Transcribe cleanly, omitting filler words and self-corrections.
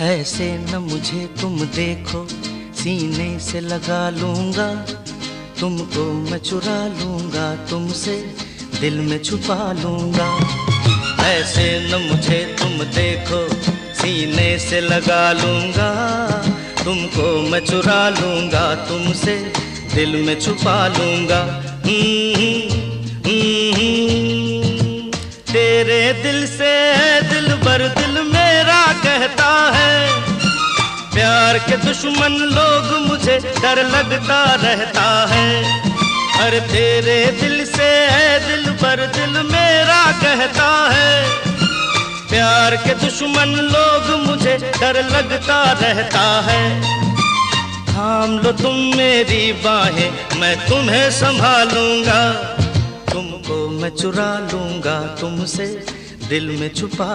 ऐसे न मुझे तुम देखो, सीने से लगा लूंगा, तुमको मैं चुरा लूंगा, तुमसे दिल में छुपा लूंगा। ऐसे न मुझे तुम देखो, सीने से लगा लूंगा, तुमको मैं चुरा लूंगा, तुमसे दिल में छुपा लूंगा। तेरे दिल से दिलबर दिल मेरा कहता है, प्यार के दुश्मन लोग मुझे डर लगता रहता है। अरे तेरे दिल से दिलबर दिल मेरा कहता है, प्यार के दुश्मन लोग मुझे डर लगता रहता है। थाम लो तुम मेरी बाहें, मैं तुम्हें संभालूंगा, तुमको मैं चुरा लूंगा, तुमसे दिल में छुपा